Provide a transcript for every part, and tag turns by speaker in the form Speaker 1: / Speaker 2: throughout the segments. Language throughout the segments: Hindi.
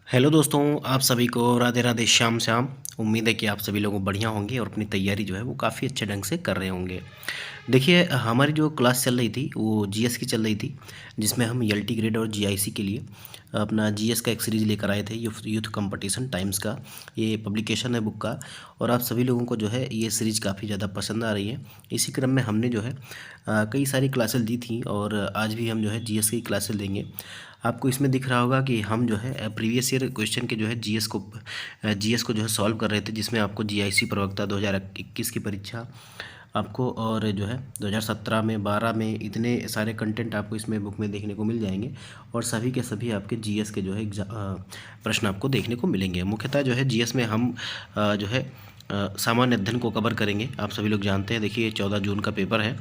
Speaker 1: हेलो दोस्तों, आप सभी को राधे राधे श्याम श्याम। उम्मीद है कि आप सभी लोग बढ़िया होंगे और अपनी तैयारी जो है वो काफ़ी अच्छे ढंग से कर रहे होंगे। देखिए, हमारी जो क्लास चल रही थी वो जीएस की चल रही थी, जिसमें हम एलटी ग्रेड और जीआईसी के लिए अपना जीएस का एक सीरीज़ लेकर आए थे, यूथ कंपटीशन टाइम्स का। ये पब्लिकेशन है बुक का। और आप सभी लोगों को जो है ये सीरीज़ काफ़ी ज़्यादा पसंद आ रही है। इसी क्रम में हमने जो है कई सारी क्लासेस दी थी और आज भी हम जो है जीएस की क्लासेस देंगे। आपको इसमें दिख रहा होगा कि हम जो है प्रीवियस ईयर क्वेश्चन के जो है जीएस को जो है सॉल्व कर रहे थे, जिसमें आपको जीआईसी प्रवक्ता 2021 की परीक्षा आपको और जो है 2017 में 12 में इतने सारे कंटेंट आपको इसमें बुक में देखने को मिल जाएंगे। और सभी के सभी आपके जीएस के जो है प्रश्न आपको देखने को मिलेंगे। मुख्यतः जो है जीएस में हम जो है सामान्य अध्ययन को कवर करेंगे। आप सभी लोग जानते हैं, देखिए 14 जून का पेपर है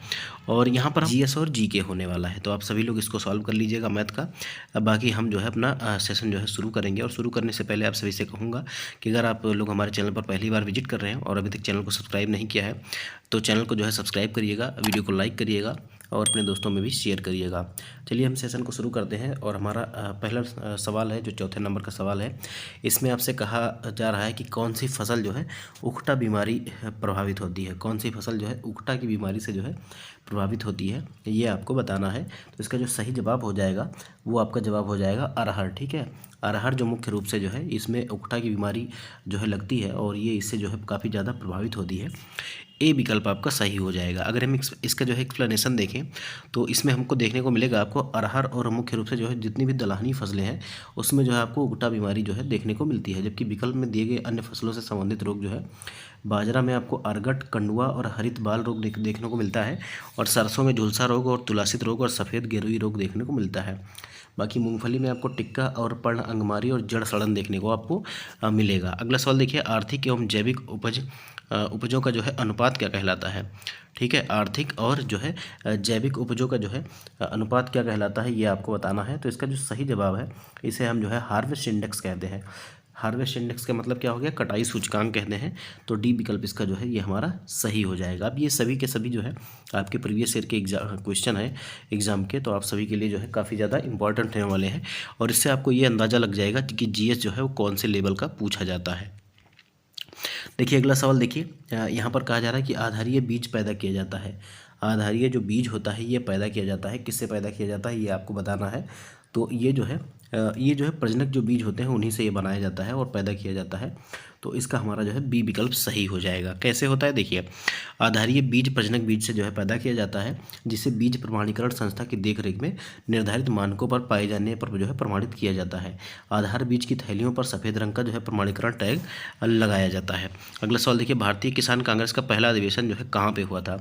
Speaker 1: और यहाँ पर हम जीएस और जीके होने वाला है, तो आप सभी लोग इसको सॉल्व कर लीजिएगा मैथ का। अब बाकी हम जो है अपना सेशन जो है शुरू करेंगे। और शुरू करने से पहले आप सभी से कहूँगा कि अगर आप लोग हमारे चैनल पर पहली बार विजिट कर रहे हैं और अभी तक चैनल को सब्सक्राइब नहीं किया है तो चैनल को जो है सब्सक्राइब करिएगा, वीडियो को लाइक करिएगा और अपने दोस्तों में भी शेयर करिएगा। चलिए हम सेशन को शुरू करते हैं। और हमारा पहला सवाल है जो चौथे नंबर का सवाल है। इसमें आपसे कहा जा रहा है कि कौन सी फसल जो है उकठा बीमारी प्रभावित होती है। कौन सी फसल जो है उकठा की बीमारी से जो है प्रभावित होती है, ये आपको बताना है। तो इसका जो सही जवाब हो जाएगा वो आपका जवाब हो जाएगा अरहर। ठीक है, अरहर जो मुख्य रूप से जो है इसमें उकठा की बीमारी जो है लगती है और ये इससे जो है काफ़ी ज़्यादा प्रभावित होती है। ए विकल्प आपका सही हो जाएगा। अगर हम इसका जो है एक्सप्लेनेशन देखें तो इसमें हमको देखने को मिलेगा आपको अरहर और मुख्य रूप से जो है जितनी भी दलहनी फसलें हैं उसमें जो है आपको उकठा बीमारी जो है देखने को मिलती है। जबकि विकल्प में दिए गए अन्य फसलों से संबंधित रोग जो है बाजरा में आपको अरगट, कंडुआ और हरित बाल रोग देखने को मिलता है। और सरसों में झुलसा रोग और तुलासित रोग और सफ़ेद गेरुई रोग देखने को मिलता है। बाकी मूंगफली में आपको टिक्का और पर्ण अंगमारी और जड़ सड़न देखने को आपको मिलेगा। अगला सवाल देखिए, आर्थिक एवं जैविक उपजों का जो है अनुपात क्या कहलाता है। ठीक है, आर्थिक और जो है जैविक उपजों का जो है अनुपात क्या कहलाता है, ये आपको बताना है। तो इसका जो सही जवाब है इसे हम जो है हार्वेस्ट इंडेक्स कहते हैं। हार्वेस्ट इंडेक्स का मतलब क्या हो गया, कटाई सूचकांक कहते हैं। तो डी विकल्प इसका जो है ये हमारा सही हो जाएगा। अब ये सभी के सभी जो है आपके प्रीवियस ईयर के क्वेश्चन है एग्जाम के, तो आप सभी के लिए जो है काफ़ी ज़्यादा इंपॉर्टेंट रहने वाले हैं। और इससे आपको ये अंदाज़ा लग जाएगा कि जीएस जो है वो कौन से लेवल का पूछा जाता है। देखिए अगला सवाल देखिए, यहाँ पर कहा जा रहा है कि आधारीय बीज पैदा किया जाता है। आधारीय जो बीज होता है ये पैदा किया जाता है, किससे पैदा किया जाता है ये आपको बताना है। तो ये जो है प्रजनक जो बीज होते हैं उन्हीं से ये बनाया जाता है और पैदा किया जाता है। तो इसका हमारा जो है बी विकल्प सही हो जाएगा। कैसे होता है देखिए, आधारीय बीज प्रजनक बीज से जो है पैदा किया जाता है, जिसे बीज प्रमाणीकरण संस्था की देखरेख में निर्धारित मानकों पर पाए जाने पर जो है प्रमाणित किया जाता है। आधार बीज की थैलियों पर सफ़ेद रंग का जो है प्रमाणीकरण टैग लगाया जाता है। अगला सवाल देखिए, भारतीय किसान कांग्रेस का पहला अधिवेशन जो है कहाँ पे हुआ था।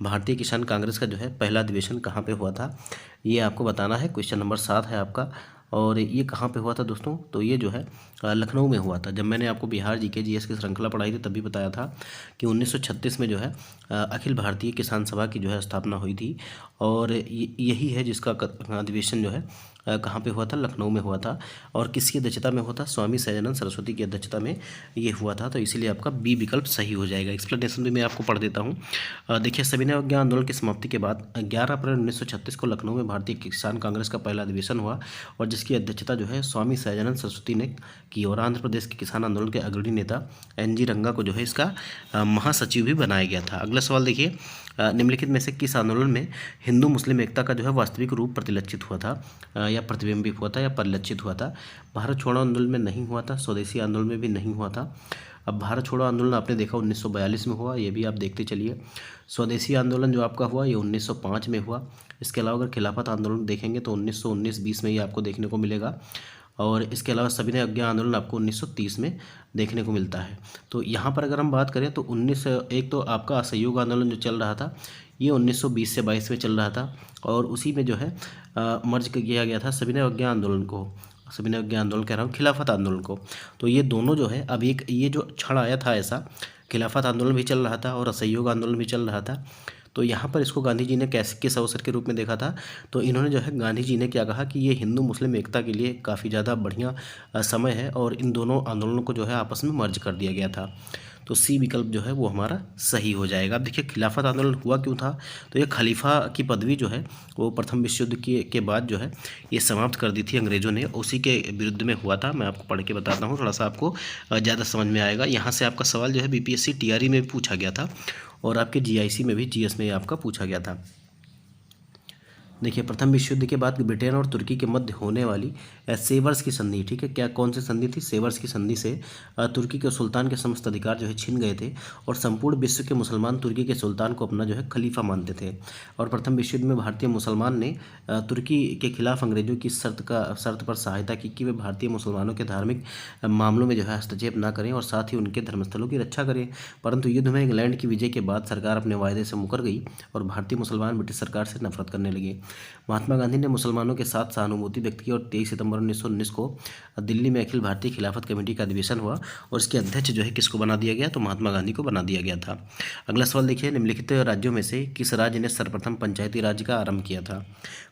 Speaker 1: भारतीय किसान कांग्रेस का जो है पहला अधिवेशन कहाँ पे हुआ था ये आपको बताना है। क्वेश्चन नंबर 7 है आपका। और ये कहाँ पे हुआ था दोस्तों, तो ये जो है लखनऊ में हुआ था। जब मैंने आपको बिहार जीके जीएस की श्रृंखला पढ़ाई थी तभी बताया था कि 1936 में जो है अखिल भारतीय किसान सभा की जो है स्थापना हुई थी। और यही है जिसका अधिवेशन जो है कहाँ पे हुआ था, लखनऊ में हुआ था। और किसकी अध्यक्षता में हुआ था, स्वामी सहजानंद सरस्वती की अध्यक्षता में ये हुआ था। तो इसीलिए आपका बी विकल्प सही हो जाएगा। एक्सप्लेनेशन भी मैं आपको पढ़ देता हूँ। देखिए, सविनय अवज्ञा आंदोलन की समाप्ति के बाद 11 अप्रैल 1936 को लखनऊ में भारतीय किसान कांग्रेस का पहला अधिवेशन हुआ और जिसकी अध्यक्षता जो है स्वामी सहजानंद सरस्वती ने की। और आंध्र प्रदेश के किसान आंदोलन के अग्रणी नेता एनजी रंगा को जो है इसका महासचिव भी बनाया गया था। अगला सवाल देखिए, निम्नलिखित में से किस आंदोलन में हिंदू मुस्लिम एकता का जो है वास्तविक रूप प्रतिलक्षित हुआ था या प्रतिबिंबित हुआ था या परिलक्षित हुआ था। भारत छोड़ो आंदोलन में नहीं हुआ था, स्वदेशी आंदोलन में भी नहीं हुआ था। अब भारत छोड़ो आंदोलन आपने देखा 1942 में हुआ, ये भी आप देखते चलिए। स्वदेशी आंदोलन जो आपका हुआ ये 1905 में हुआ। इसके अलावा अगर खिलाफत आंदोलन देखेंगे तो 1919-20 में ये आपको देखने को मिलेगा। और इसके अलावा सविनय अवज्ञा आंदोलन आपको 1930 में देखने को मिलता है। तो यहाँ पर अगर हम बात करें तो 1901 तो आपका असहयोग आंदोलन जो चल रहा था ये 1920 से 22 में चल रहा था। और उसी में जो है मर्ज किया गया था सविनय अवज्ञा आंदोलन को, सविनय अवज्ञा आंदोलन कह रहा हूँ, खिलाफत आंदोलन को। तो ये दोनों जो है अब एक ये जो क्षण आया था ऐसा, खिलाफत आंदोलन भी चल रहा था और असहयोग आंदोलन भी चल रहा था। तो यहाँ पर इसको गांधी जी ने कैसे किस अवसर के रूप में देखा था, तो इन्होंने जो है गांधी जी ने क्या कहा कि ये हिंदू मुस्लिम एकता के लिए काफ़ी ज़्यादा बढ़िया समय है और इन दोनों आंदोलनों को जो है आपस में मर्ज कर दिया गया था। तो सी विकल्प जो है वो हमारा सही हो जाएगा। अब देखिए खिलाफत आंदोलन हुआ क्यों था, तो ये खलीफा की पदवी जो है वो प्रथम विश्व युद्ध के बाद जो है ये समाप्त कर दी थी अंग्रेज़ों ने, उसी के विरुद्ध में हुआ था। मैं आपको पढ़ के बताता हूँ, थोड़ा सा आपको ज़्यादा समझ में आएगा। यहाँ से आपका सवाल जो है बीपीएससी टीआरई में भी पूछा गया था और आपके जीआईसी में भी, जीएस में आपका पूछा गया था। देखिए प्रथम विश्व युद्ध के बाद ब्रिटेन और तुर्की के मध्य होने वाली सेवर्स की संधि, ठीक है, क्या कौन सी संधि थी, सेवर्स की संधि से तुर्की के सुल्तान के समस्त अधिकार जो है छीन गए थे और संपूर्ण विश्व के मुसलमान तुर्की के सुल्तान को अपना जो है खलीफा मानते थे। और प्रथम विश्व युद्ध में भारतीय मुसलमान ने तुर्की के खिलाफ अंग्रेजों की शर्त पर सहायता की कि वे भारतीय मुसलमानों के धार्मिक मामलों में जो है हस्तक्षेप न करें और साथ ही उनके धर्मस्थलों की रक्षा करें। परंतु युद्ध में इंग्लैंड की विजय के बाद सरकार अपने वायदे से मुकर गई और भारतीय मुसलमान ब्रिटिश सरकार से नफरत करने लगे। महात्मा गांधी ने मुसलमानों के साथ सहानुभूति व्यक्त की और 23 सितंबर 1919 को दिल्ली में अखिल भारतीय खिलाफत कमेटी का अधिवेशन हुआ और इसके अध्यक्ष जो है किसको बना दिया गया, तो महात्मा गांधी को बना दिया गया था। अगला सवाल देखिए, निम्नलिखित राज्यों में से किस राज्य ने सर्वप्रथम पंचायती राज का आरंभ किया था।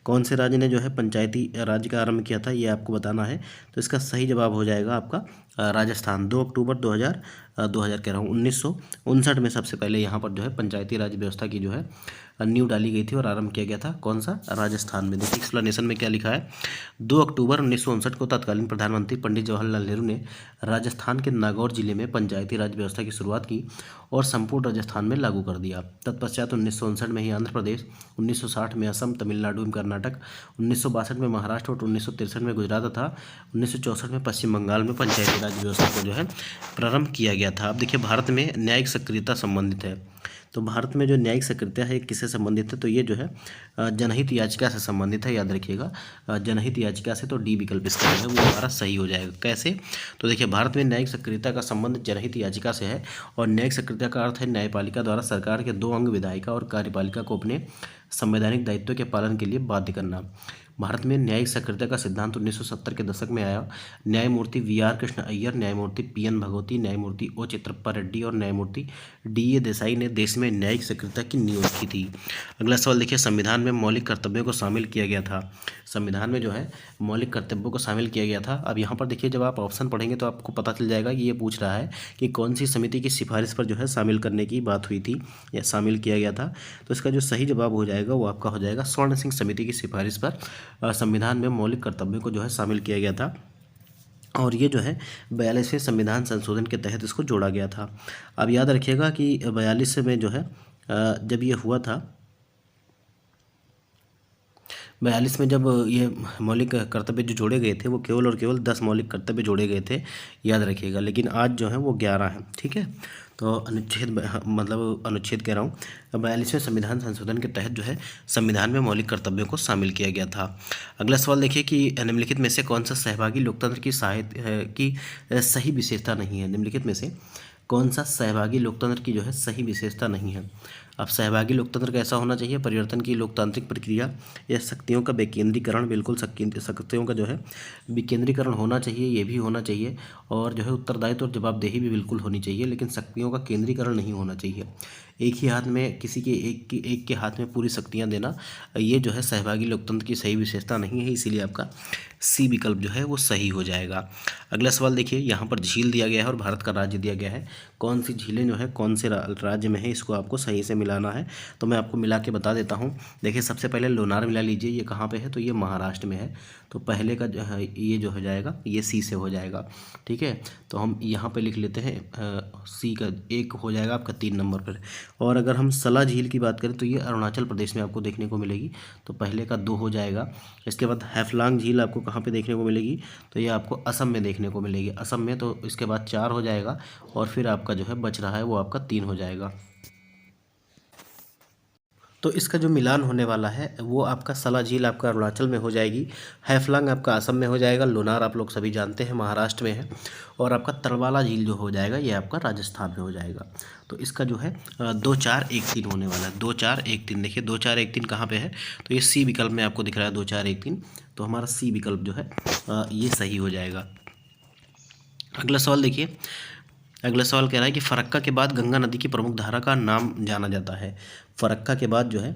Speaker 1: कौन से राज्य ने जो है पंचायती राज का आरंभ किया था, ये आपको बताना है। तो इसका सही जवाब हो जाएगा आपका राजस्थान। 2 अक्टूबर 2000 कह रहा हूँ 1959 में सबसे पहले यहाँ पर जो है पंचायती राज व्यवस्था की जो है नींव डाली गई थी और आरंभ किया गया था। कौन सा, राजस्थान में। देखिए एक्सप्लेनेशन में क्या लिखा है, 2 अक्टूबर 1959 को तत्कालीन प्रधानमंत्री पंडित जवाहरलाल नेहरू ने राजस्थान के नागौर जिले में पंचायती राज व्यवस्था की शुरुआत की और संपूर्ण राजस्थान में लागू कर दिया। तत्पश्चात 1959 में ही आंध्र प्रदेश, 1960 में असम, तमिलनाडु एवं कर्नाटक, 1962 में महाराष्ट्र और 1963 में गुजरात तथा 1964 में पश्चिम बंगाल में पंचायती राज व्यवस्था को जो है प्रारंभ किया गया था। अब देखिए भारत में न्यायिक सक्रियता संबंधित है, तो भारत में जो न्यायिक सक्रियता है किससे संबंधित है, तो ये जो है जनहित याचिका से संबंधित है, याद रखिएगा जनहित याचिका से। तो डी विकल्प इसका जो है वो हमारा सही हो जाएगा। कैसे, तो देखिए भारत में न्यायिक सक्रियता का संबंध जनहित याचिका से है और न्यायिक सक्रियता का अर्थ है न्यायपालिका द्वारा सरकार के 2 अंग विधायिका और कार्यपालिका को अपने संवैधानिक दायित्व के पालन के लिए बाध्य करना। भारत में न्यायिक सक्रियता का सिद्धांत 1970 के दशक में आया। न्यायमूर्ति वी.आर. कृष्ण अय्यर, न्यायमूर्ति पी.एन. भगवती, न्यायमूर्ति ओ. चित्रप्पा रेड्डी और न्यायमूर्ति डी.ए. देसाई ने देश में न्यायिक सक्रियता की नींव रखी थी। अगला सवाल देखिए, संविधान में मौलिक कर्तव्यों को शामिल किया गया था। संविधान में जो है मौलिक कर्तव्यों को शामिल किया गया था। अब यहाँ पर देखिए जब आप ऑप्शन पढ़ेंगे तो आपको पता चल जाएगा कि ये पूछ रहा है कि कौन सी समिति की सिफारिश पर जो है शामिल करने की बात हुई थी या शामिल किया गया था। तो इसका जो सही जवाब हो जाएगा वो आपका हो जाएगा स्वर्ण सिंह समिति की सिफारिश पर संविधान में मौलिक कर्तव्यों को जो है शामिल किया गया था और ये जो है 42वें संविधान संशोधन के तहत इसको जोड़ा गया था। अब याद रखिएगा कि 42 में जो है जब ये हुआ था, 42 में जब ये मौलिक कर्तव्य जो जोड़े गए थे वो केवल और केवल 10 मौलिक कर्तव्य जोड़े गए थे, याद रखिएगा। लेकिन आज जो है वो 11 हैं, ठीक है। तो अनुच्छेद कह रहा हूँ 42वें संविधान संशोधन के तहत जो है संविधान में मौलिक कर्तव्यों को शामिल किया गया था। अगला सवाल देखिए कि निम्नलिखित में से कौन सा सहभागी लोकतंत्र की सही विशेषता नहीं है। निम्नलिखित में से कौन सा सहभागी लोकतंत्र की जो है सही विशेषता नहीं है। अब सहभागी लोकतंत्र कैसा होना चाहिए, परिवर्तन की लोकतांत्रिक प्रक्रिया या शक्तियों का विकेंद्रीकरण, बिल्कुल शक्तियों का जो है विकेंद्रीकरण होना चाहिए, ये भी होना चाहिए। और जो है उत्तरदायित्व और जवाबदेही भी बिल्कुल होनी चाहिए, लेकिन शक्तियों का केंद्रीकरण नहीं होना चाहिए। एक ही हाथ में किसी के एक के हाथ में पूरी शक्तियाँ देना, ये जो है सहभागी लोकतंत्र की सही विशेषता नहीं है, इसीलिए आपका सी विकल्प जो है वो सही हो जाएगा। अगला सवाल देखिए, यहाँ पर झील दिया गया है और भारत का राज्य दिया गया है। कौन सी झीलें जो है कौन से राज्य में है, इसको आपको सही से मिलाना है। तो मैं आपको मिला के बता देता हूँ। देखिए सबसे पहले लोनार मिला लीजिए, ये कहाँ पे है, तो ये महाराष्ट्र में है। तो पहले का जो है ये जो हो जाएगा ये सी से हो जाएगा, ठीक है। तो हम यहाँ पे लिख लेते हैं सी का 1 हो जाएगा आपका 3 नंबर पर। और अगर हम सला झील की बात करें तो ये अरुणाचल प्रदेश में आपको देखने को मिलेगी, तो पहले का 2 हो जाएगा। इसके बाद हैफलांग झील आपको कहाँ पे देखने को मिलेगी, तो ये आपको असम में देखने को मिलेगी, असम में। तो इसके बाद 4 हो जाएगा और फिर आपका जो है बच रहा है वो आपका 3 हो जाएगा। तो इसका जो मिलान होने वाला है वो आपका सला झील आपका अरुणाचल में हो जाएगी, हैफलांग आपका असम में हो जाएगा, लोनार आप लोग सभी जानते हैं महाराष्ट्र में है, और आपका तलवाला झील जो हो जाएगा ये आपका राजस्थान में हो जाएगा। तो इसका जो है 2 4 1 3 होने वाला है, 2 4 1 3। देखिए 2 4 1 3 कहाँ पे है, तो ये सी विकल्प में आपको दिख रहा है 2 4 1 3। तो हमारा सी विकल्प जो है ये सही हो जाएगा। अगला सवाल देखिए, अगला सवाल कह रहा है कि फरक्का के बाद गंगा नदी की प्रमुख धारा का नाम जाना जाता है। फरक्का के बाद जो है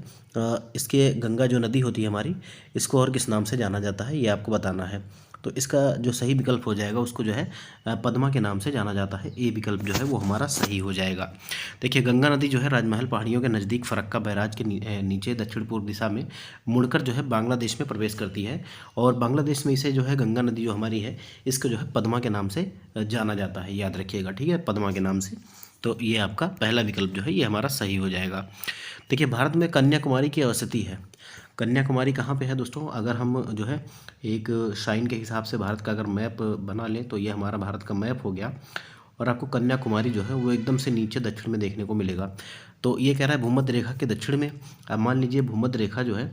Speaker 1: इसके गंगा जो नदी होती है हमारी, इसको और किस नाम से जाना जाता है, ये आपको बताना है। तो इसका जो सही विकल्प हो जाएगा उसको जो है पद्मा के नाम से जाना जाता है। ए विकल्प जो है वो हमारा सही हो जाएगा। देखिए गंगा नदी जो है राजमहल पहाड़ियों के नज़दीक फरक्का बैराज के नीचे दक्षिण पूर्व दिशा में मुड़कर जो है बांग्लादेश में प्रवेश करती है, और बांग्लादेश में इसे जो है गंगा नदी जो हमारी है इसको जो है पद्मा के नाम से जाना जाता है, याद रखिएगा, ठीक है, पद्मा के नाम से। तो ये आपका पहला विकल्प जो है ये हमारा सही हो जाएगा। देखिए भारत में कन्याकुमारी की अवस्थिति है। कन्याकुमारी कहाँ पे है दोस्तों? अगर हम जो है एक साइन के हिसाब से भारत का अगर मैप बना लें तो ये हमारा भारत का मैप हो गया, और आपको कन्याकुमारी जो है वो एकदम से नीचे दक्षिण में देखने को मिलेगा। तो ये कह रहा है भूमध्य रेखा के दक्षिण में। अब मान लीजिए भूमध्य रेखा जो है,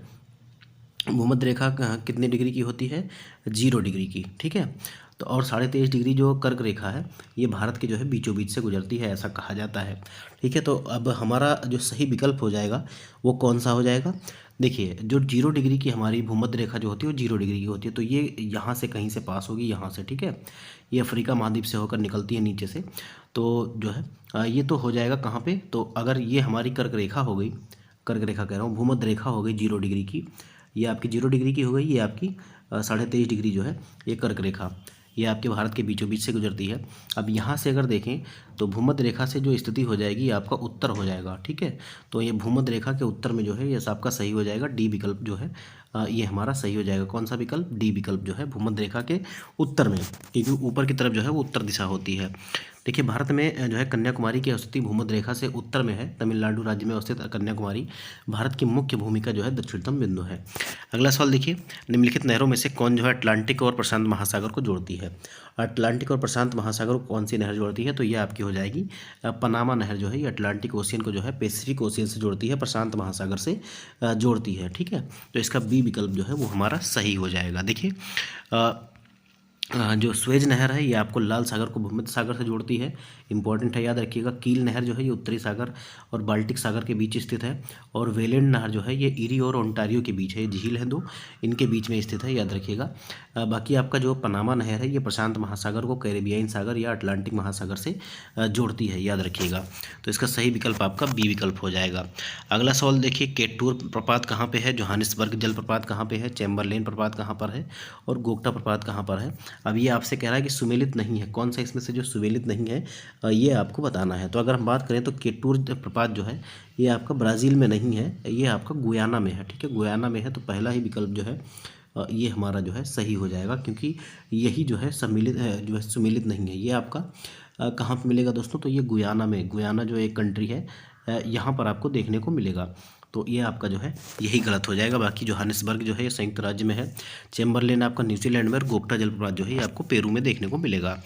Speaker 1: भूमध्य रेखा कितने डिग्री की होती है? 0 डिग्री की, ठीक है। तो और 23.5 डिग्री जो कर्क रेखा है ये भारत के जो है बीचों बीच से गुजरती है, ऐसा कहा जाता है, ठीक है। तो अब हमारा जो सही विकल्प हो जाएगा वो कौन सा हो जाएगा? देखिए जो 0 डिग्री की हमारी भूमध्य रेखा जो होती है वो 0 डिग्री की होती है, तो ये यहाँ से कहीं से पास होगी, यहाँ से, ठीक है। ये अफ्रीका महाद्वीप से होकर निकलती है नीचे से। तो जो है ये तो हो जाएगा कहाँ पे? तो अगर ये हमारी कर्क रेखा हो गई, कर्क रेखा कह रहा हूँ, भूमध्य रेखा हो गई 0 डिग्री की, ये आपकी 0 डिग्री की हो गई, ये आपकी 23.5 डिग्री जो है ये कर्क रेखा, ये आपके भारत के बीचों बीच से गुजरती है। अब यहाँ से अगर देखें तो भूमध्य रेखा से जो स्थिति हो जाएगी ये आपका उत्तर हो जाएगा, ठीक है। तो ये भूमध्य रेखा के उत्तर में जो है ये आपका सही हो जाएगा, डी विकल्प जो है ये हमारा सही हो जाएगा। कौन सा विकल्प? डी विकल्प जो है भूमध्य रेखा के उत्तर में, क्योंकि ऊपर की तरफ जो है वो उत्तर दिशा होती है। देखिए भारत में जो है कन्याकुमारी की स्थिति भूमध्य रेखा से उत्तर में है। तमिलनाडु राज्य में अवस्थित कन्याकुमारी भारत की मुख्य भूमि का जो है दक्षिणतम बिंदु है। अगला सवाल देखिए, निम्नलिखित नहरों में से कौन जो है अटलांटिक और प्रशांत महासागर को जोड़ती है? अटलांटिक और प्रशांत महासागर को कौन सी नहर जोड़ती है? तो ये आपकी हो जाएगी पनामा नहर जो है ये अटलांटिक ओशियन को जो है पैसिफिक ओशियन से जोड़ती है, प्रशांत महासागर से जोड़ती है, ठीक है। तो इसका बी विकल्प जो है वो हमारा सही हो जाएगा। देखिए जो स्वेज नहर है ये आपको लाल सागर को भूमध्य सागर से जोड़ती है, इंपॉर्टेंट है, याद रखिएगा। कील नहर जो है ये उत्तरी सागर और बाल्टिक सागर के बीच स्थित है, और वेलेंड नहर जो है ये ईरी और ओंटारियो के बीच है, ये झील है दो, इनके बीच में स्थित है, याद रखिएगा। बाकी आपका जो पनामा नहर है ये प्रशांत महासागर को कैरेबियाई सागर या अटलांटिक महासागर से जोड़ती है, याद रखिएगा। तो इसका सही विकल्प आपका बी विकल्प हो जाएगा। अगला सवाल देखिए, केटूर प्रपात कहाँ पे है? जोहानिसबर्ग जलप्रपात कहाँ पे है? चैम्बरलेन प्रपात कहाँ पर है? और गोगटा प्रपात कहाँ पर है? अब ये आपसे कह रहा है कि सुमेलित नहीं है, कौन सा इसमें से जो सुमेलित नहीं है ये आपको बताना है। तो अगर हम बात करें तो केटूर प्रपात जो है ये आपका ब्राज़ील में नहीं है, ये आपका गुयाना में है, ठीक है, गुयाना में है। तो पहला ही विकल्प जो है ये हमारा जो है सही हो जाएगा, क्योंकि यही जो है सम्मिलित है, जो है सुमेलित नहीं है। ये आपका कहाँ पर मिलेगा दोस्तों? तो ये गुयाना में, गुयाना जो एक कंट्री है यहाँ पर आपको देखने को मिलेगा। तो ये आपका जो है यही गलत हो जाएगा। बाकी जोहानिसबर्ग जो है ये संयुक्त राज्य में है, चैम्बरलेन आपका न्यूजीलैंड में, और गोगटा जलप्रपात जो है ये आपको पेरू में देखने को मिलेगा।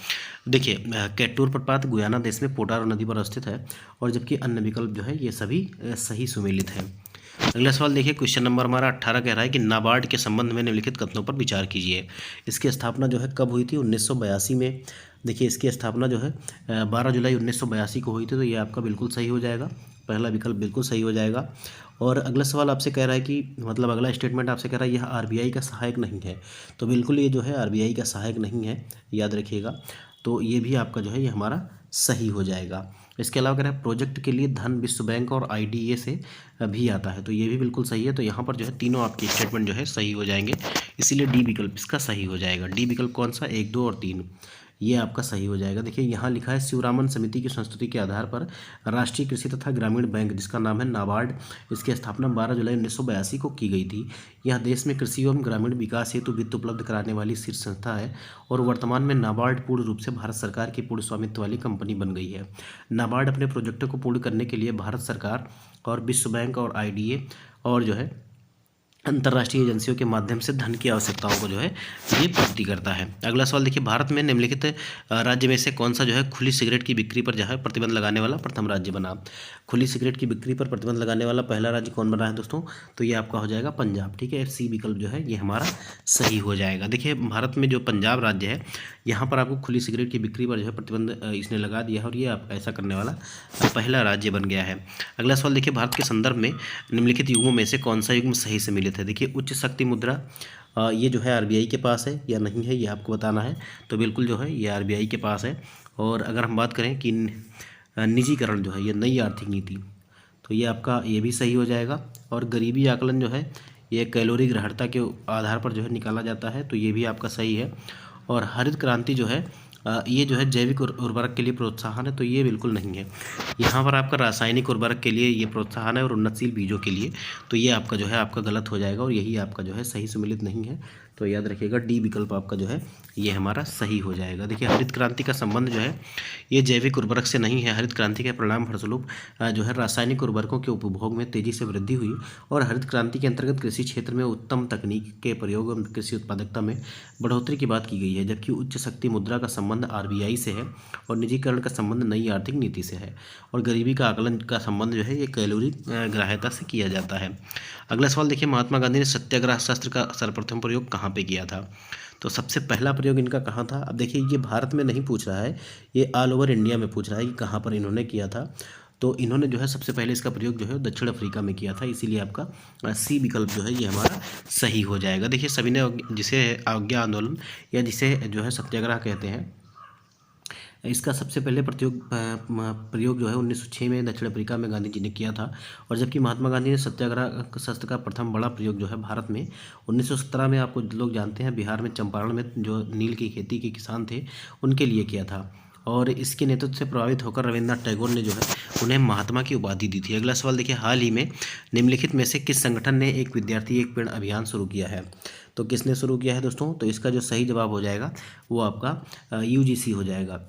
Speaker 1: देखिए केटूर प्रपात गुयाना देश में पोटारो नदी पर स्थित है, और जबकि अन्य विकल्प जो है ये सभी सही सुमेलित है। अगला सवाल देखिए, क्वेश्चन नंबर हमारा 18 कह रहा है कि नाबार्ड के संबंध में निम्नलिखित कथनों पर विचार कीजिए। इसकी स्थापना जो है कब हुई थी? 1982 में। देखिए इसकी स्थापना जो है 12 जुलाई 1982 को हुई थी, तो ये आपका बिल्कुल सही हो जाएगा, पहला विकल्प बिल्कुल सही हो जाएगा। और अगला सवाल आपसे कह रहा है कि मतलब अगला स्टेटमेंट आपसे कह रहा है यह आरबीआई का सहायक नहीं है, तो बिल्कुल ये जो है आरबीआई का सहायक नहीं है, याद रखिएगा। तो ये भी आपका जो है ये हमारा सही हो जाएगा। इसके अलावा कह रहा है प्रोजेक्ट के लिए धन विश्व बैंक और आईडीए से भी आता है, तो ये भी बिल्कुल सही है। तो यहाँ पर जो है तीनों आपके स्टेटमेंट जो है सही हो जाएंगे, इसीलिए डी विकल्प इसका सही हो जाएगा। डी विकल्प कौन सा? 1, 2 और 3, ये आपका सही हो जाएगा। देखिए यहाँ लिखा है शिवरामन समिति की संस्तुति के आधार पर राष्ट्रीय कृषि तथा ग्रामीण बैंक, जिसका नाम है नाबार्ड, इसकी स्थापना 12 जुलाई 1982 को की गई थी। यह देश में कृषि एवं ग्रामीण विकास हेतु वित्त उपलब्ध कराने वाली शीर्ष संस्था है, और वर्तमान में नाबार्ड पूर्ण रूप से भारत सरकार की पूर्ण स्वामित्व वाली कंपनी बन गई है। नाबार्ड अपने प्रोजेक्टों को पूर्ण करने के लिए भारत सरकार और विश्व बैंक और आईडीए और जो है अंतर्राष्ट्रीय एजेंसियों के माध्यम से धन की आवश्यकताओं को जो है ये पूर्ति करता है। अगला सवाल देखिए, भारत में निम्नलिखित राज्य में से कौन सा जो है खुली सिगरेट की बिक्री पर जो है प्रतिबंध लगाने वाला प्रथम राज्य बना? खुली सिगरेट की बिक्री पर प्रतिबंध लगाने वाला पहला राज्य कौन बना है दोस्तों? तो ये आपका हो जाएगा पंजाब, ठीक है। सी विकल्प जो है ये हमारा सही हो जाएगा। देखिए भारत में जो पंजाब राज्य है यहाँ पर आपको खुली सिगरेट की बिक्री पर जो है प्रतिबंध इसने लगा दिया है, और ये आप ऐसा करने वाला पहला राज्य बन गया है। अगला सवाल देखिए, भारत के संदर्भ में निम्नलिखित युगों में से कौन सा युग्म सही से मिलित है? देखिए उच्च शक्ति मुद्रा ये जो है आरबीआई के पास है या नहीं है, ये आपको बताना है। तो बिल्कुल जो है ये आरबीआई के पास है। और अगर हम बात करें कि निजीकरण जो है ये नई आर्थिक नीति, तो ये आपका ये भी सही हो जाएगा। और गरीबी आकलन जो है ये कैलोरी ग्रहणता के आधार पर जो है निकाला जाता है, तो ये भी आपका सही है। और हरित क्रांति जो है ये जो है जैविक उर्वरक के लिए प्रोत्साहन है, तो ये बिल्कुल नहीं है। यहाँ पर आपका रासायनिक उर्वरक के लिए ये प्रोत्साहन है और उन्नतशील बीजों के लिए, तो ये आपका जो है आपका गलत हो जाएगा और यही आपका जो है सही सम्मिलित नहीं है। तो याद रखिएगा डी विकल्प आपका जो है ये हमारा सही हो जाएगा। देखिए हरित क्रांति का संबंध जो है ये जैविक उर्वरक से नहीं है। हरित क्रांति के परिणाम फलस्वरूप जो है रासायनिक उर्वरकों के उपभोग में तेजी से वृद्धि हुई और हरित क्रांति के अंतर्गत कृषि क्षेत्र में उत्तम तकनीक के प्रयोग और कृषि उत्पादकता में बढ़ोतरी की बात की गई है। जबकि उच्च शक्ति मुद्रा का संबंध आरबीआई से है और निजीकरण का संबंध नई आर्थिक नीति से है और गरीबी का आकलन का संबंध जो है ये कैलोरी ग्राह्यता से किया जाता है। अगला सवाल देखिए, महात्मा गांधी ने सत्याग्रह शस्त्र का सर्वप्रथम प्रयोग कहाँ पे किया था? तो सबसे पहला प्रयोग इनका कहाँ था? अब देखिए ये भारत में नहीं पूछ रहा है, ये ऑल ओवर इंडिया में पूछ रहा है कि कहाँ पर इन्होंने किया था। तो इन्होंने जो है सबसे पहले इसका प्रयोग जो है दक्षिण अफ्रीका में किया था, इसीलिए आपका सी विकल्प जो है ये हमारा सही हो जाएगा। देखिए सभी ने जिसे आज्ञा आंदोलन या जिसे जो है सत्याग्रह कहते हैं, इसका सबसे पहले प्रयोग जो है 1906 में दक्षिण अफ्रीका में गांधी जी ने किया था। और जबकि महात्मा गांधी ने सत्याग्रह शस्त्र का प्रथम बड़ा प्रयोग जो है भारत में 1917 में, आपको लोग जानते हैं, बिहार में चंपारण में जो नील की खेती के किसान थे उनके लिए किया था। और इसके नेतृत्व से प्रभावित होकर रविन्द्रनाथ टैगोर ने जो है उन्हें महात्मा की उपाधि दी थी। अगला सवाल देखिए, हाल ही में निम्नलिखित में से किस संगठन ने एक विद्यार्थी एक पेड़ अभियान शुरू किया है? तो किसने शुरू किया है दोस्तों? तो इसका जो सही जवाब हो जाएगा वो आपका यूजीसी हो जाएगा।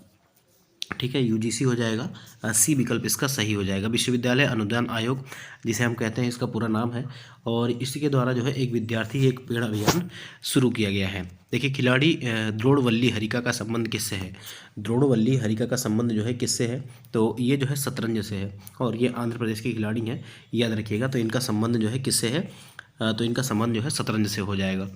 Speaker 1: ठीक है, यूजीसी हो जाएगा, सी विकल्प इसका सही हो जाएगा। विश्वविद्यालय अनुदान आयोग जिसे हम कहते हैं, इसका पूरा नाम है, और इसी के द्वारा जो है एक विद्यार्थी एक पेड़ अभियान शुरू किया गया है। देखिए खिलाड़ी द्रोणवल्ली हरिका का संबंध किससे है? द्रोणवल्ली हरिका का संबंध जो है किससे है? तो ये जो है शतरंज से है और ये आंध्र प्रदेश के खिलाड़ी हैं, याद रखिएगा। तो इनका संबंध जो है किससे है? तो इनका संबंध जो है शतरंज से हो जाएगा।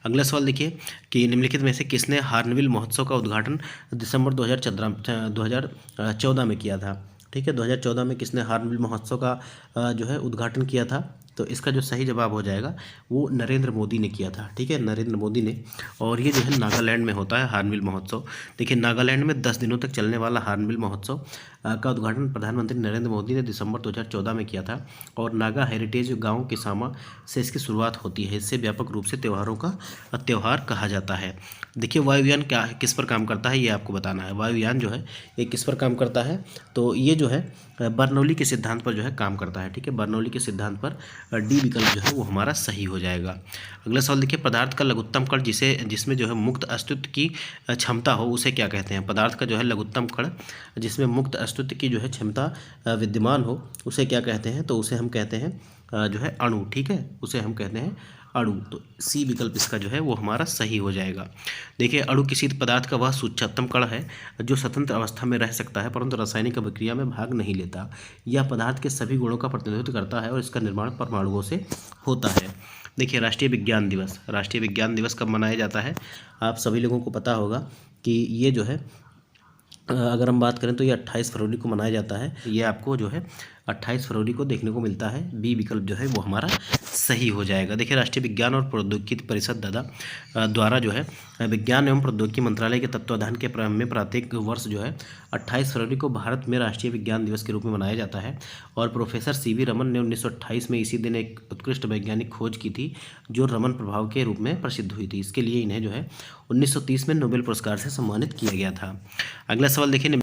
Speaker 1: अगला सवाल देखिए कि निम्नलिखित में से किसने हार्नबिल महोत्सव का उद्घाटन दिसंबर 2014 में किया था? ठीक है, 2014 में किसने हार्नबिल महोत्सव का जो है उद्घाटन किया था? तो इसका जो सही जवाब हो जाएगा वो नरेंद्र मोदी ने किया था। ठीक है, नरेंद्र मोदी ने। और ये जो है नागालैंड में होता है हार्नबिल महोत्सव। देखिए नागालैंड में 10 दिनों तक चलने वाला हार्नबिल महोत्सव का उद्घाटन प्रधानमंत्री नरेंद्र मोदी ने दिसंबर 2014 में किया था। और नागा हेरिटेज गांव किसामा से इसकी शुरुआत होती है। इससे व्यापक रूप से त्योहारों का त्यौहार कहा जाता है। देखिए वायुयान क्या किस पर काम करता है ये आपको बताना है। वायुयान जो है ये किस पर काम करता है? तो ये जो है बर्नौली के सिद्धांत पर जो है काम करता है। ठीक है, बर्नौली के सिद्धांत पर डी विकल्प जो है वो हमारा सही हो जाएगा। अगला सवाल देखिए, पदार्थ का लघुत्तम कण जिसमें जो है मुक्त अस्तित्व की क्षमता हो उसे क्या कहते हैं? पदार्थ का जो है लघुत्तम कण जिसमें मुक्त अस्तित्व की जो है क्षमता विद्यमान हो उसे क्या कहते हैं? तो उसे हम कहते हैं जो है अणु। ठीक है, उसे हम कहते हैं अणु। तो सी विकल्प इसका जो है वो हमारा सही हो जाएगा। देखिए अणु किसी पदार्थ का वह सूक्ष्मतम कण है जो स्वतंत्र अवस्था में रह सकता है परंतु रासायनिक अभिक्रिया में भाग नहीं लेता। यह पदार्थ के सभी गुणों का प्रतिनिधित्व करता है और इसका निर्माण परमाणुओं से होता है। देखिए राष्ट्रीय विज्ञान दिवस कब मनाया जाता है? आप सभी लोगों को पता होगा कि ये जो है अगर हम बात करें तो ये 28 फरवरी को मनाया जाता है। ये आपको जो है 28 फरवरी को देखने को मिलता है। बी विकल्प जो है वो हमारा सही हो जाएगा। देखिए राष्ट्रीय विज्ञान और प्रौद्योगिकी परिषद द्वारा जो है विज्ञान एवं प्रौद्योगिकी मंत्रालय के तत्वाधान के क्रम में प्रत्येक वर्ष जो है 28 फरवरी को भारत में राष्ट्रीय विज्ञान दिवस के रूप में मनाया जाता है। और प्रोफेसर सीवी रमन ने 1928 में इसी दिन एक उत्कृष्ट वैज्ञानिक खोज की थी जो रमन प्रभाव के रूप में प्रसिद्ध हुई थी। इसके लिए इन्हें जो है 1930 में नोबेल पुरस्कार से सम्मानित किया गया था। अगला सवाल देखिए,